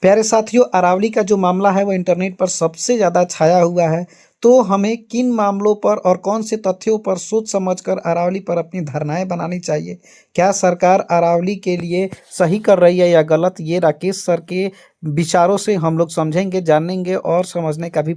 प्यारे साथियों, अरावली का जो मामला है वो इंटरनेट पर सबसे ज़्यादा छाया हुआ है। तो हमें किन मामलों पर और कौन से तथ्यों पर सोच समझकर अरावली पर अपनी धारणाएं बनानी चाहिए? क्या सरकार अरावली के लिए सही कर रही है या गलत? ये राकेश सर के विचारों से हम लोग समझेंगे, जानेंगे और समझने का भी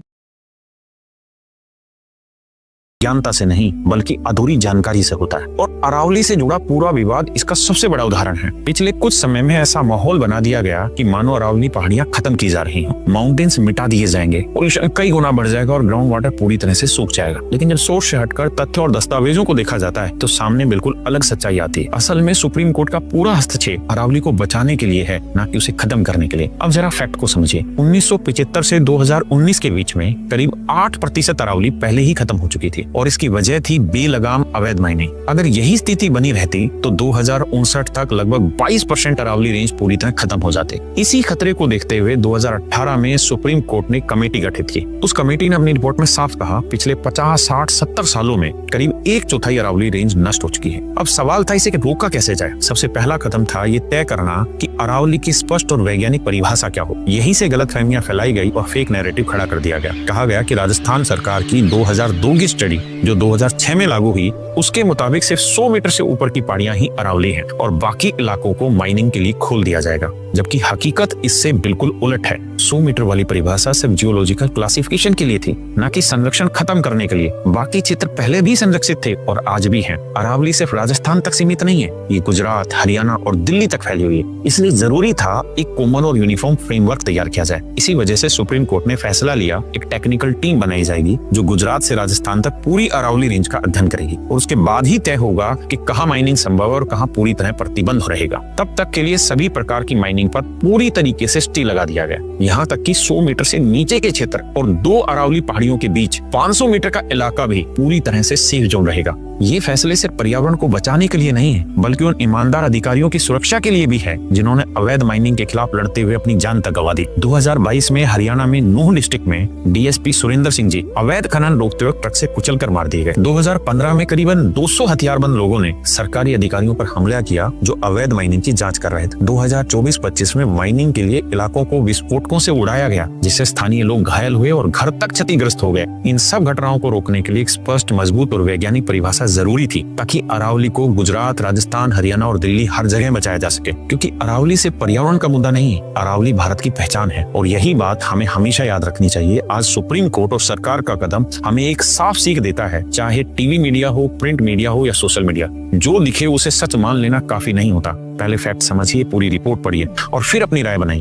ज्ञानता से नहीं बल्कि अधूरी जानकारी से होता है और अरावली से जुड़ा पूरा विवाद इसका सबसे बड़ा उदाहरण है। पिछले कुछ समय में ऐसा माहौल बना दिया गया कि मानो अरावली पहाड़ियां खत्म की जा रही हैं, माउंटेन्स मिटा दिए जाएंगे, पोल्यूशन कई गुना बढ़ जाएगा और ग्राउंड वाटर पूरी तरह से सूख जाएगा। लेकिन जब सोच से हटकर तथ्य और दस्तावेजों को देखा जाता है तो सामने बिल्कुल अलग सच्चाई आती है। असल में सुप्रीम कोर्ट का पूरा हस्तक्षेप अरावली को बचाने के लिए है, न कि उसे खत्म करने के लिए। अब जरा फैक्ट को समझिए। 1975 से 2019 के बीच में करीब 8% अरावली पहले ही खत्म हो चुकी थी और इसकी वजह थी बेलगाम अवैध माइनिंग। अगर यही स्थिति बनी रहती तो 2059 तक लगभग 22% अरावली रेंज पूरी तरह खत्म हो जाते। इसी खतरे को देखते हुए 2018 में सुप्रीम कोर्ट ने कमेटी गठित की। उस कमेटी ने अपनी रिपोर्ट में साफ कहा, पिछले 50, 60, 70 सालों में करीब 1/4 अरावली रेंज नष्ट हो चुकी है। अब सवाल था इसे रोका कैसे जाए। सबसे पहला कदम था ये तय करना कि अरावली की स्पष्ट और वैज्ञानिक परिभाषा क्या हो। यही से गलतफहमियां फैलाई गई और फेक नैरेटिव खड़ा कर दिया गया। कहा गया कि राजस्थान सरकार की 2002 की स्टडी जो 2006 में लागू हुई, उसके मुताबिक सिर्फ 100 मीटर से ऊपर की पहाड़ियां ही अरावली हैं और बाकी इलाकों को माइनिंग के लिए खोल दिया जाएगा, जबकि हकीकत इससे बिल्कुल उलट है। 100 मीटर वाली परिभाषा सिर्फ जियोलॉजिकल क्लासिफिकेशन के लिए थी, न कि संरक्षण खत्म करने के लिए। बाकी क्षेत्र पहले भी संरक्षित थे और आज भी हैं। अरावली सिर्फ राजस्थान तक सीमित नहीं है, ये गुजरात, हरियाणा और दिल्ली तक फैली हुई है। इसलिए जरूरी था एक कॉमन और यूनिफॉर्म फ्रेमवर्क तैयार किया जाए। इसी वजह से सुप्रीम कोर्ट ने फैसला लिया, एक टेक्निकल टीम बनाई जाएगी जो गुजरात से राजस्थान तक पूरी अरावली रेंज का अध्ययन करेगी और उसके बाद ही तय होगा कि कहां माइनिंग संभव है और कहां पूरी तरह प्रतिबंध रहेगा। तब तक के लिए सभी प्रकार की माइनिंग पर पूरी तरीके से स्टे लगा दिया गया। यहाँ तक कि 100 मीटर से नीचे के क्षेत्र और 2 अरावली पहाड़ियों के बीच 500 मीटर का इलाका भी पूरी तरह से सेफ जोन रहेगा। ये फैसले सिर्फ पर्यावरण को बचाने के लिए नहीं है, बल्कि उन ईमानदार अधिकारियों की सुरक्षा के लिए भी है जिन्होंने अवैध माइनिंग के खिलाफ लड़ते हुए अपनी जान तक गंवा दी। 2022 में हरियाणा में नूह डिस्ट्रिक्ट में डीएसपी सुरेंद्र सिंह जी अवैध खनन रोकते हुए ट्रक से कुचलकर मार दिए गए। 2015 में करीबन 200 हथियारबंद लोगों ने सरकारी अधिकारियों पर हमला किया जो अवैध माइनिंग की जांच कर रहे थे। 2024-25 में माइनिंग के लिए इलाकों को विस्फोटकों से उड़ाया गया, जिससे स्थानीय लोग घायल हुए और घर तक क्षतिग्रस्त हो गए। इन सब घटनाओं को रोकने के लिए एक स्पष्ट, मजबूत और वैज्ञानिक परिभाषा जरूरी थी, ताकि अरावली को गुजरात, राजस्थान, हरियाणा और दिल्ली हर जगह बचाया जा सके। क्योंकि अरावली से पर्यावरण का मुद्दा नहीं, अरावली भारत की पहचान है और यही बात हमें हमेशा याद रखनी चाहिए। आज सुप्रीम कोर्ट और सरकार का कदम हमें एक साफ सीख देता है, चाहे टीवी मीडिया हो, प्रिंट मीडिया हो या सोशल मीडिया, जो दिखे उसे सच मान लेना काफी नहीं होता। पहले फैक्ट समझिए, पूरी रिपोर्ट पढ़िए और फिर अपनी राय बनाइए।